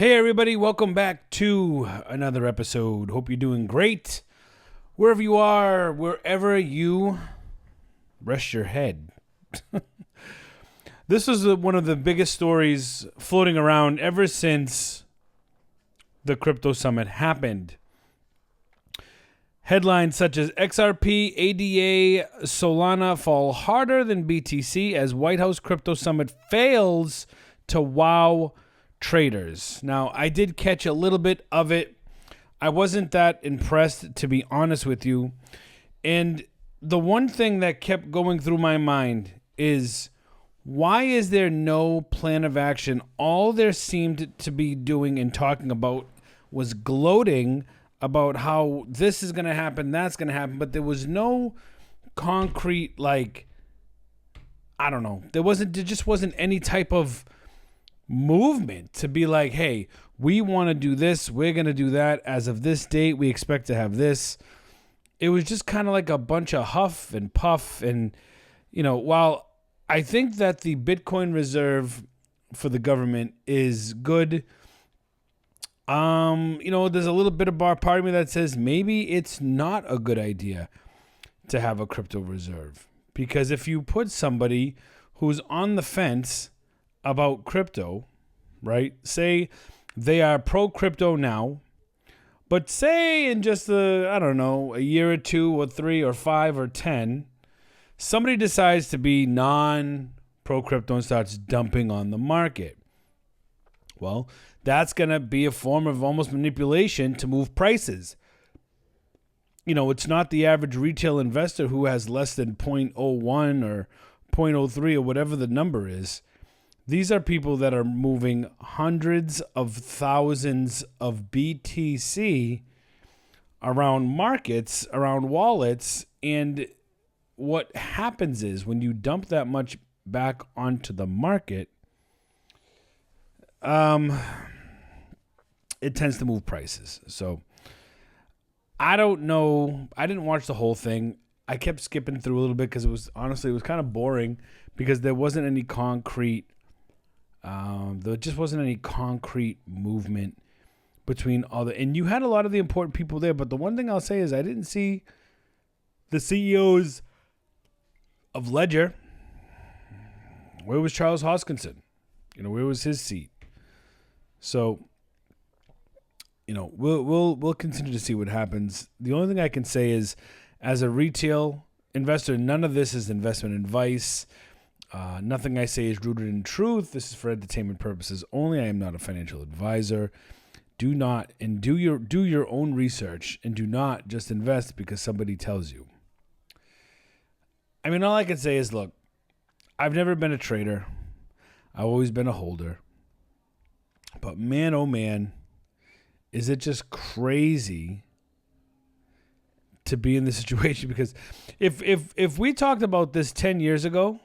Hey everybody, welcome back to another episode. Hope you're doing great. Wherever you are, wherever you rest your head. This is one of the biggest stories floating around ever since the crypto summit happened. Headlines such as XRP, ADA, Solana fall harder than BTC as White House crypto summit fails to wow traders. Now, I did catch a little bit of it. I wasn't that impressed, to be honest with you. And the one thing that kept going through my mind is, why is there no plan of action? All there seemed to be doing and talking about was gloating about how this is going to happen, that's going to happen, but there was no concrete, there just wasn't any type of movement to be like, hey, we want to do this, we're going to do that, as of this date, we expect to have this. It was just kind of like a bunch of huff and puff. And, while I think that the Bitcoin reserve for the government is good, there's a little bit of part of me that says maybe it's not a good idea to have a crypto reserve. Because if you put somebody who's on the fence about crypto, right? Say they are pro-crypto now, but say in just a year or two or 3 or 5 or 10, somebody decides to be non-pro-crypto and starts dumping on the market. Well, that's going to be a form of almost manipulation to move prices. It's not the average retail investor who has less than 0.01 or 0.03 or whatever the number is. These are people that are moving hundreds of thousands of BTC around markets, around wallets. And what happens is when you dump that much back onto the market, it tends to move prices. So I don't know. I didn't watch the whole thing. I kept skipping through a little bit because it was kind of boring because there wasn't any concrete movement between and you had a lot of the important people there. But the one thing I'll say is I didn't see the CEOs of Ledger. Where was Charles Hoskinson? Where was his seat? So, we'll continue to see what happens. The only thing I can say is, as a retail investor, none of this is investment advice. Nothing I say is rooted in truth. This is for entertainment purposes only. I am not a financial advisor. Do not, and do your own research, and do not just invest because somebody tells you. I mean, all I can say is, look, I've never been a trader. I've always been a holder. But man, oh man, is it just crazy to be in this situation? Because if we talked about this 10 years ago,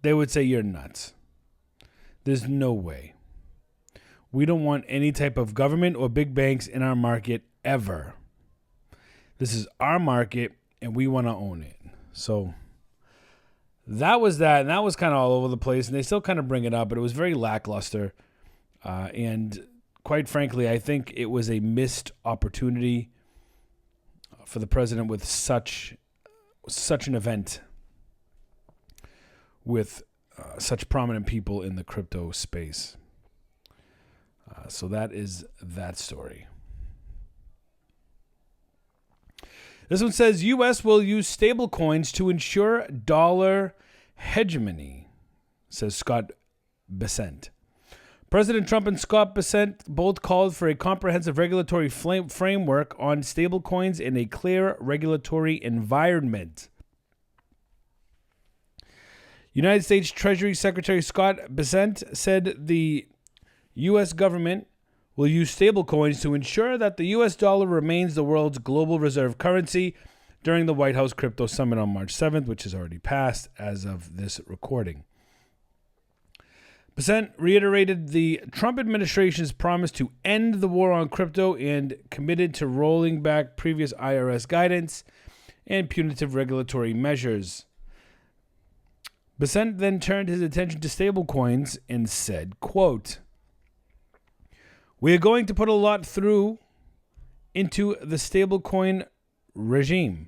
they would say you're nuts. There's no way. We don't want any type of government or big banks in our market ever. This is our market, and we want to own it. So that was that, and that was kind of all over the place, and they still kind of bring it up, but it was very lackluster. And quite frankly, I think it was a missed opportunity for the president with such an event with such prominent people in the crypto space. So that is that story. This one says, U.S. will use stablecoins to ensure dollar hegemony, says Scott Bessent. President Trump and Scott Bessent both called for a comprehensive regulatory framework on stablecoins in a clear regulatory environment. United States Treasury Secretary Scott Bessent said the U.S. government will use stablecoins to ensure that the U.S. dollar remains the world's global reserve currency during the White House Crypto Summit on March 7th, which has already passed as of this recording. Bessent reiterated the Trump administration's promise to end the war on crypto and committed to rolling back previous IRS guidance and punitive regulatory measures. Bessent then turned his attention to stablecoins and said, quote, We are going to put a lot through into the stablecoin regime.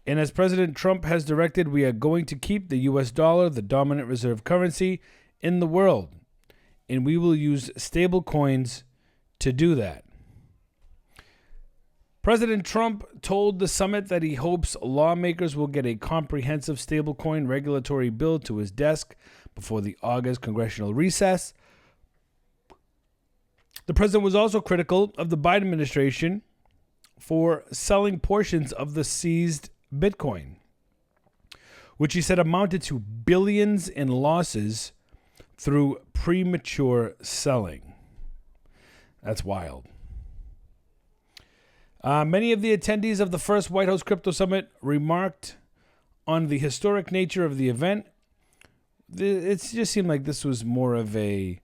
And as President Trump has directed, we are going to keep the US dollar the dominant reserve currency in the world. And we will use stablecoins to do that. President Trump told the summit that he hopes lawmakers will get a comprehensive stablecoin regulatory bill to his desk before the August congressional recess. The president was also critical of the Biden administration for selling portions of the seized Bitcoin, which he said amounted to billions in losses through premature selling. That's wild. Many of the attendees of the first White House Crypto Summit remarked on the historic nature of the event. It just seemed like this was more of a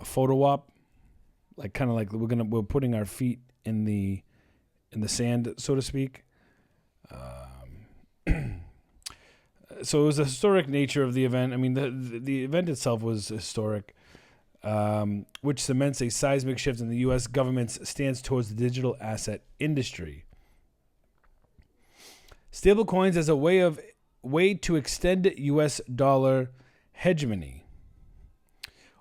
photo op, like kind of like we're putting our feet in the sand, so to speak. So it was the historic nature of the event. I mean, the event itself was historic, which cements a seismic shift in the U.S. government's stance towards the digital asset industry. Stablecoins as a way to extend U.S. dollar hegemony.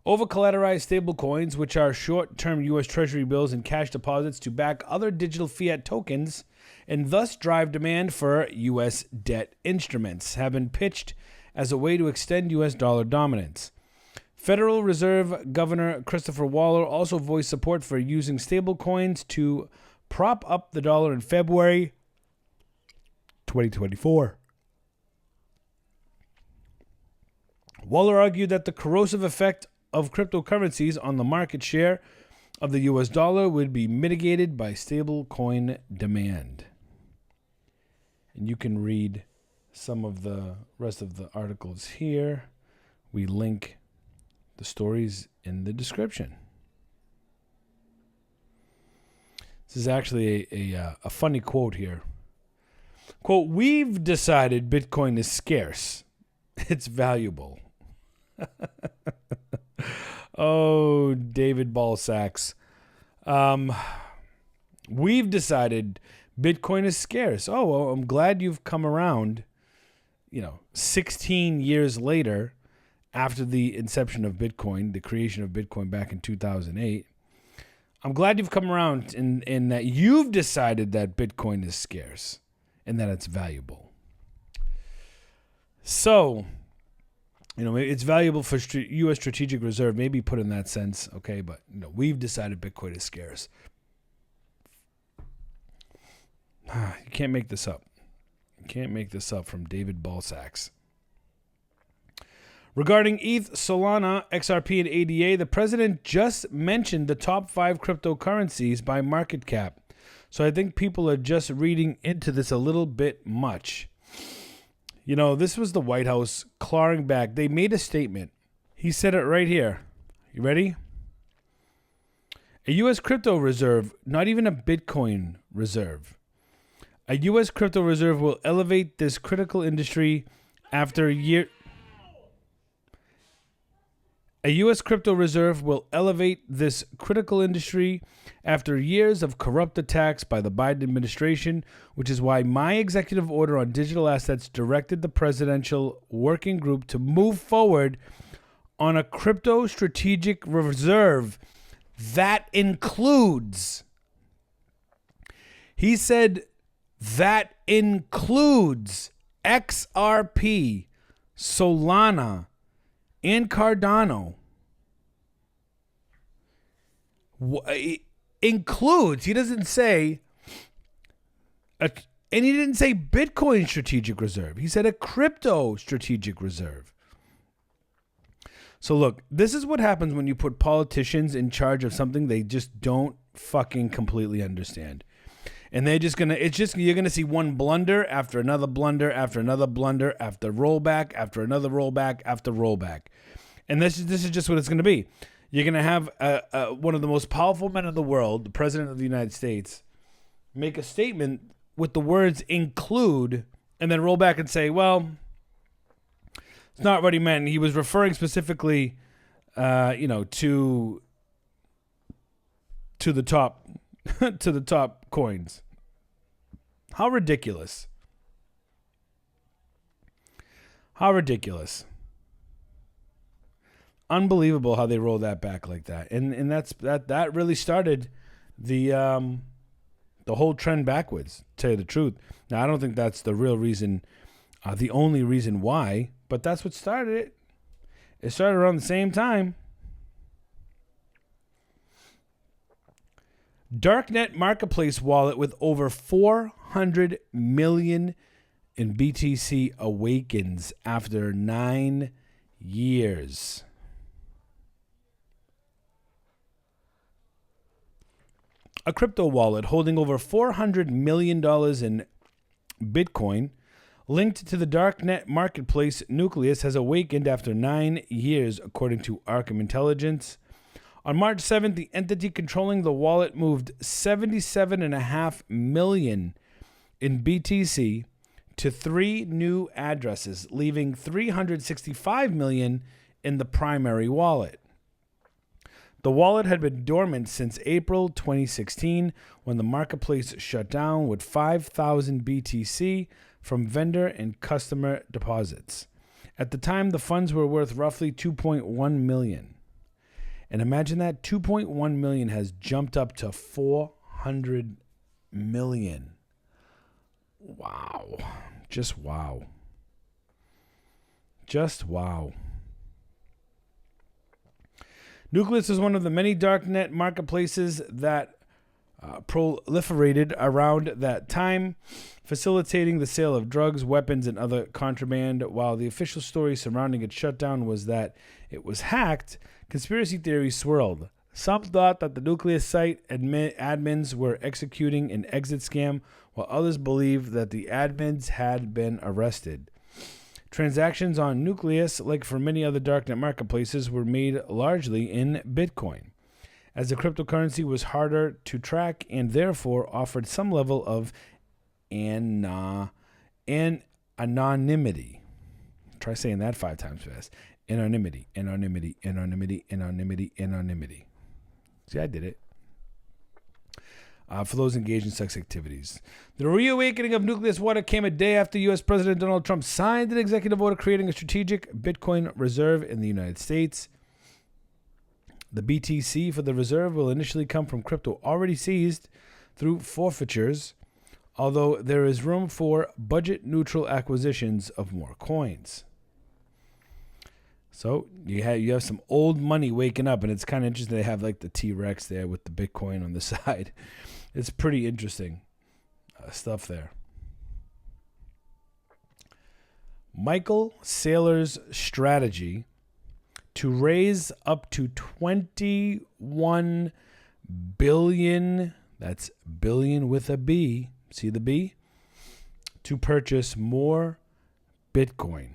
Over-collateralized stablecoins, which are short-term U.S. Treasury bills and cash deposits to back other digital fiat tokens and thus drive demand for U.S. debt instruments, have been pitched as a way to extend U.S. dollar dominance. Federal Reserve Governor Christopher Waller also voiced support for using stablecoins to prop up the dollar in February 2024. Waller argued that the corrosive effect of cryptocurrencies on the market share of the U.S. dollar would be mitigated by stablecoin demand. And you can read some of the rest of the articles here. We link the stories in the description. This is actually a funny quote here. Quote, "We've decided Bitcoin is scarce. It's valuable." Oh, David Ballsacks. We've decided Bitcoin is scarce. Oh, well, I'm glad you've come around, 16 years later after the inception of Bitcoin, the creation of Bitcoin back in 2008. I'm glad you've come around in that you've decided that Bitcoin is scarce and that it's valuable. So, it's valuable for U.S. strategic reserve, maybe put in that sense, okay? But, we've decided Bitcoin is scarce. You can't make this up. You can't make this up from David Ballsacks. Regarding ETH, Solana, XRP, and ADA, the president just mentioned the top 5 cryptocurrencies by market cap. So I think people are just reading into this a little bit much. This was the White House clawing back. They made a statement. He said it right here. You ready? A U.S. crypto reserve, not even a Bitcoin reserve. A U.S. crypto reserve will elevate this critical industry after a year. A U.S. crypto reserve will elevate this critical industry after years of corrupt attacks by the Biden administration, which is why my executive order on digital assets directed the presidential working group to move forward on a crypto strategic reserve that includes, he said, that includes XRP, Solana, and Cardano. Includes. He doesn't say, and he didn't say Bitcoin strategic reserve. He said a crypto strategic reserve. So look, this is what happens when you put politicians in charge of something they just don't fucking completely understand. And they're just you're gonna see one blunder after another blunder after another blunder after rollback after another rollback after rollback. And this is just what it's gonna be. You're gonna have one of the most powerful men in the world, the president of the United States, make a statement with the words include, and then roll back and say, well, it's not what he meant. He was referring specifically, to to the top to the top coins. How ridiculous. How ridiculous. Unbelievable how they roll that back like that. And that really started the whole trend backwards, to tell you the truth. Now, I don't think that's the real reason, the only reason why, but that's what started it. It started around the same time. Darknet marketplace wallet with over 400 million in BTC awakens after 9 years. A crypto wallet holding over $400 million in Bitcoin linked to the darknet marketplace nucleus has awakened after 9 years, according to Arkham Intelligence. On March 7th, the entity controlling the wallet moved $77.5 million in BTC to 3 new addresses, leaving $365 million in the primary wallet. The wallet had been dormant since April 2016, when the marketplace shut down with 5,000 BTC from vendor and customer deposits. At the time, the funds were worth roughly $2.1 million. And imagine that, $2.1 million has jumped up to $400 million. Wow. Just wow. Just wow. Nucleus is one of the many darknet marketplaces that proliferated around that time, facilitating the sale of drugs, weapons, and other contraband. While the official story surrounding its shutdown was that it was hacked, conspiracy theories swirled. Some thought that the Nucleus site admins were executing an exit scam, while others believed that the admins had been arrested. Transactions on Nucleus, like for many other darknet marketplaces, were made largely in Bitcoin, as the cryptocurrency was harder to track and therefore offered some level of anonymity. Try saying that 5 times fast. Anonymity. See, I did it. For those engaged in sex activities. The reawakening of Nucleus Wallet came a day after U.S. President Donald Trump signed an executive order creating a strategic Bitcoin reserve in the United States. The BTC for the reserve will initially come from crypto already seized through forfeitures, although there is room for budget-neutral acquisitions of more coins. So you have some old money waking up, and it's kind of interesting. They have like the T-Rex there with the Bitcoin on the side. It's pretty interesting stuff there. Michael Saylor's strategy to raise up to 21 billion, that's billion with a B, see the B, to purchase more Bitcoin.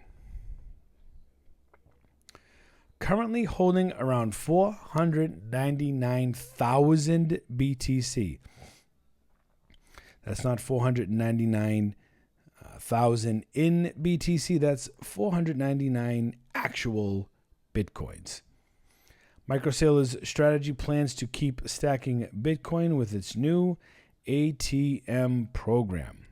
Currently holding around 499,000 BTC. That's not 499,000 in BTC. That's 499 actual Bitcoins. Michael Saylor's strategy plans to keep stacking Bitcoin with its new ATM program.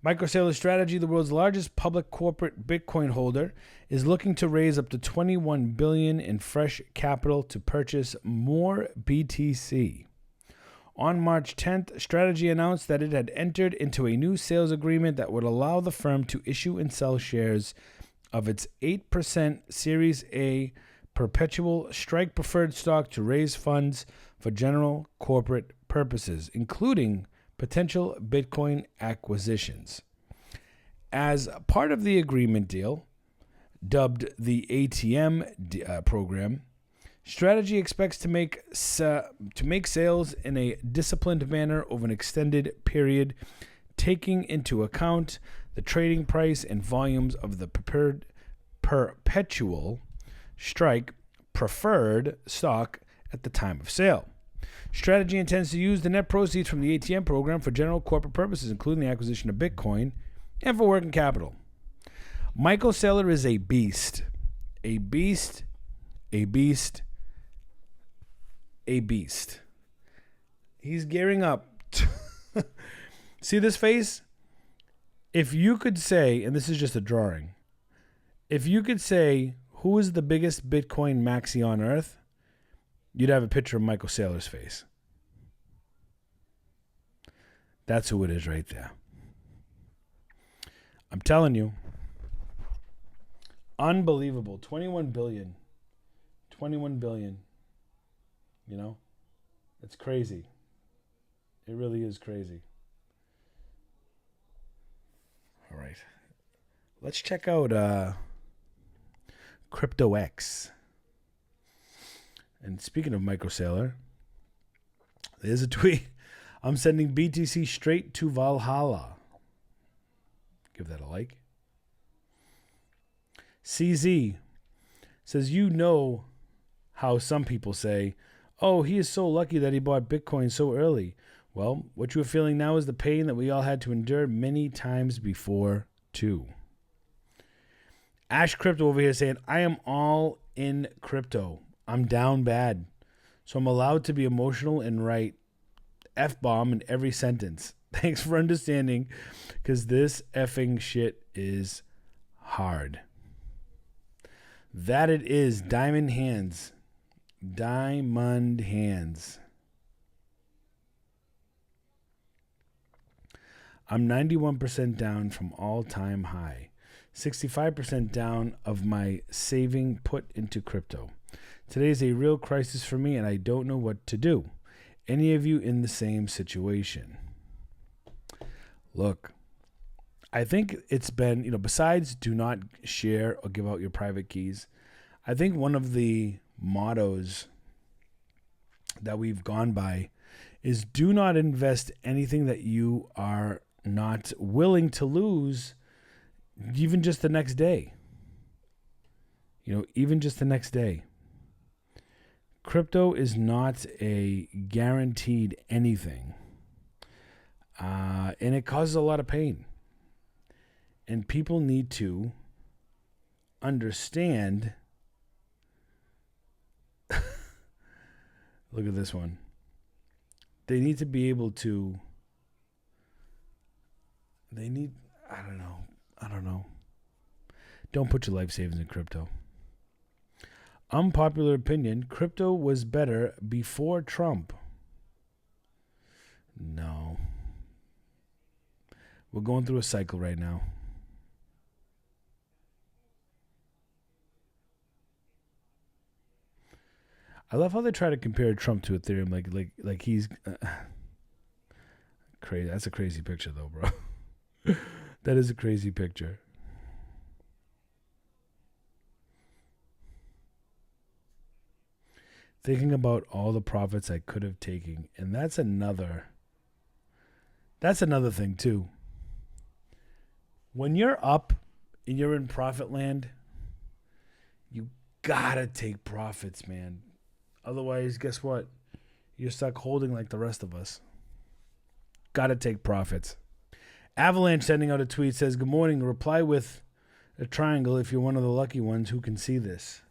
Michael Saylor's strategy, the world's largest public corporate Bitcoin holder, is looking to raise up to $21 billion in fresh capital to purchase more BTC. On March 10th, Strategy announced that it had entered into a new sales agreement that would allow the firm to issue and sell shares of its 8% Series A perpetual strike preferred stock to raise funds for general corporate purposes, including potential Bitcoin acquisitions. As part of the agreement deal, dubbed the ATM program, Strategy expects to make sales in a disciplined manner over an extended period, taking into account the trading price and volumes of the perpetual strike preferred stock at the time of sale. Strategy intends to use the net proceeds from the ATM program for general corporate purposes, including the acquisition of Bitcoin and for working capital. Michael Saylor is a beast. A beast. A beast. A beast. He's gearing up. See this face? If you could say, and this is just a drawing, if you could say who is the biggest Bitcoin maxi on earth, you'd have a picture of Michael Saylor's face. That's who it is right there. I'm telling you. Unbelievable. 21 billion. 21 billion. You know? It's crazy. It really is crazy. All right. Let's check out CryptoX. And speaking of Michael Saylor, there's a tweet. I'm sending BTC straight to Valhalla. Give that a like. CZ says, you know how some people say, oh, he is so lucky that he bought Bitcoin so early. Well, what you're feeling now is the pain that we all had to endure many times before, too. Ash Crypto over here saying, I am all in crypto. I'm down bad. So I'm allowed to be emotional and write F-bomb in every sentence. Thanks for understanding, because this effing shit is hard. That it is. Diamond hands. Diamond hands. I'm 91% down from all-time high. 65% down of my saving put into crypto. Today is a real crisis for me, and I don't know what to do. Any of you in the same situation? Look, I think it's been, besides do not share or give out your private keys, I think one of the mottos that we've gone by is do not invest anything that you are not willing to lose, even just the next day. Even just the next day. Crypto is not a guaranteed anything. And it causes a lot of pain. And people need to understand. Look at this one. They need to be able to. I don't know. Don't put your life savings in crypto. Unpopular opinion, crypto was better before Trump. No. We're going through a cycle right now. I love how they try to compare Trump to Ethereum, like he's crazy. That's a crazy picture, though, bro. That is a crazy picture. Thinking about all the profits I could have taken, and that's another thing too. When you're up and you're in profit land, you gotta take profits, man. Otherwise, guess what? You're stuck holding like the rest of us. Gotta take profits. Avalanche sending out a tweet says, good morning. Reply with a triangle if you're one of the lucky ones who can see this.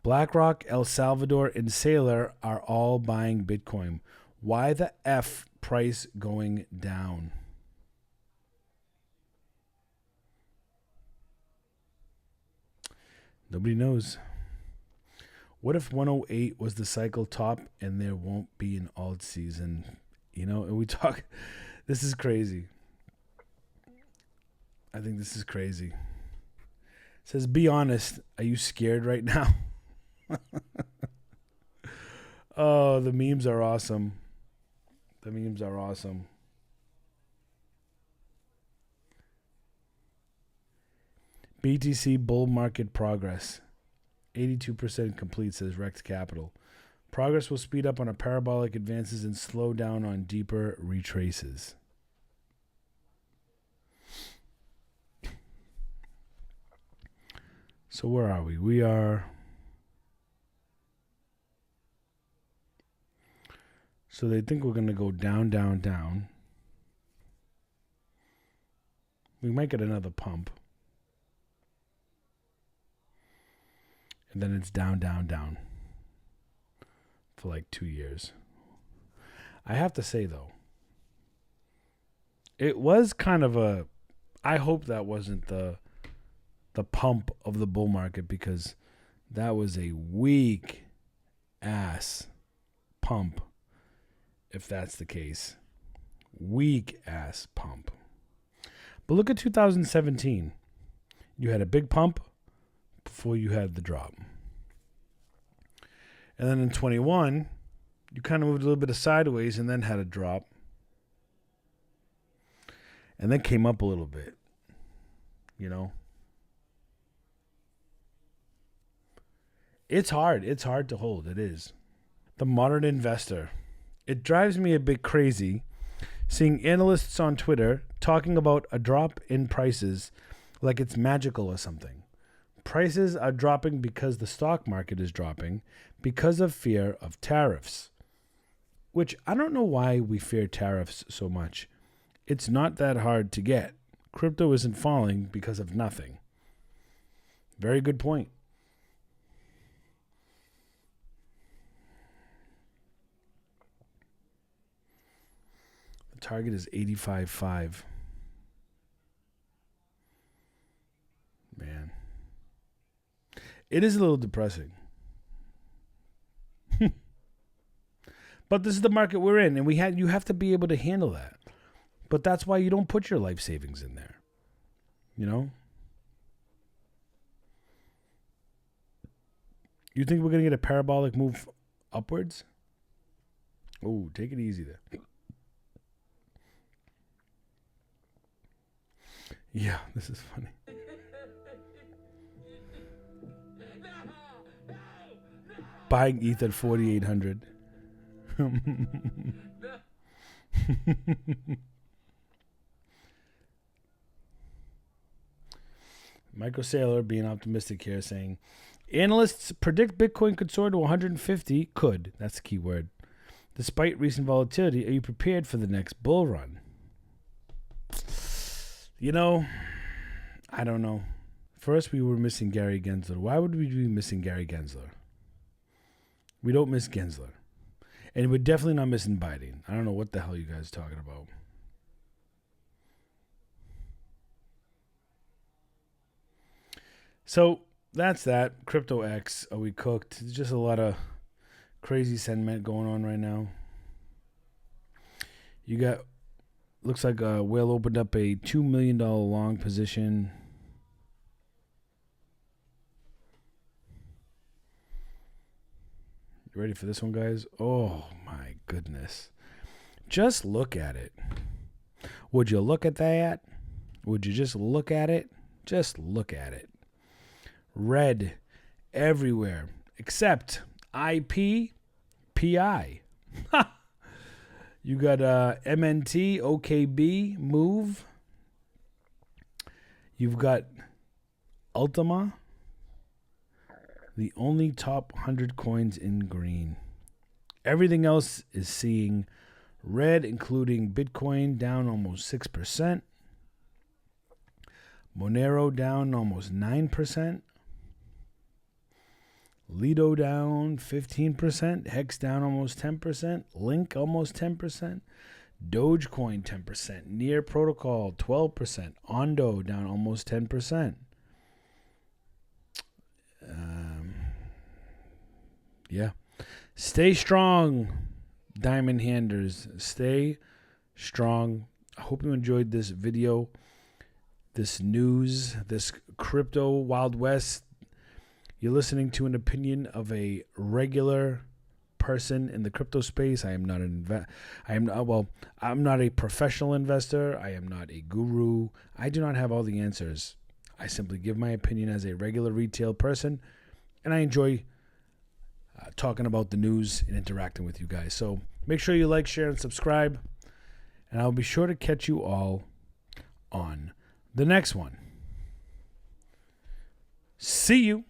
BlackRock, El Salvador, and Saylor are all buying Bitcoin. Why the F price going down? Nobody knows. What if 108 was the cycle top and there won't be an alt season? And we talk, this is crazy. I think this is crazy. It says, be honest, are you scared right now? Oh, the memes are awesome. The memes are awesome. BTC bull market progress. 82% complete, says Rex Capital. Progress will speed up on a parabolic advances and slow down on deeper retraces. So where are we? We are... So they think we're going to go down, down, down. We might get another pump. And then it's down, down, down for like 2 years. I have to say, though, it was kind of a... I hope that wasn't the pump of the bull market, because that was a weak ass pump, if that's the case. Weak ass pump. But look at 2017. You had a big pump before you had the drop. And then in 21, you kind of moved a little bit of sideways and then had a drop. And then came up a little bit. You know? It's hard. It's hard to hold. It is. The modern investor. It drives me a bit crazy seeing analysts on Twitter talking about a drop in prices like it's magical or something. Prices are dropping because the stock market is dropping because of fear of tariffs. Which I don't know why we fear tariffs so much. It's not that hard to get. Crypto isn't falling because of nothing. Very good point. The target is 85.5. Man. It is a little depressing. But this is the market we're in, and you have to be able to handle that. But that's why you don't put your life savings in there. You know? You think we're going to get a parabolic move upwards? Oh, take it easy there. Yeah, this is funny. Buying ETH at 4,800. Michael Saylor being optimistic here, saying, analysts predict Bitcoin could soar to 150. Could. That's the key word. Despite recent volatility, are you prepared for the next bull run? You know, I don't know. First, we were missing Gary Gensler. Why would we be missing Gary Gensler? We don't miss Gensler. And we're definitely not missing Biden. I don't know what the hell you guys are talking about. So that's that. Crypto X. Are we cooked? There's just a lot of crazy sentiment going on right now. You got, looks like Whale opened up a $2 million long position. You ready for this one, guys? Oh, my goodness. Just look at it. Would you look at that? Would you just look at it? Just look at it. Red everywhere except IP, PI. You got MNT, OKB, Move. You've got Ultima. The only top 100 coins in green. Everything else is seeing red, including Bitcoin down almost 6%. Monero down almost 9%. Lido down 15%. Hex down almost 10%. Link almost 10%. Dogecoin 10%. Near Protocol 12%. Ondo down almost 10%. Yeah. Stay strong, diamond handers. Stay strong. I hope you enjoyed this video, this news, this crypto Wild West. You're listening to an opinion of a regular person in the crypto space. I am not I'm not a professional investor. I am not a guru. I do not have all the answers. I simply give my opinion as a regular retail person, and I enjoy talking about the news and interacting with you guys. So make sure you like, share, and subscribe, and I'll be sure to catch you all on the next one. See you.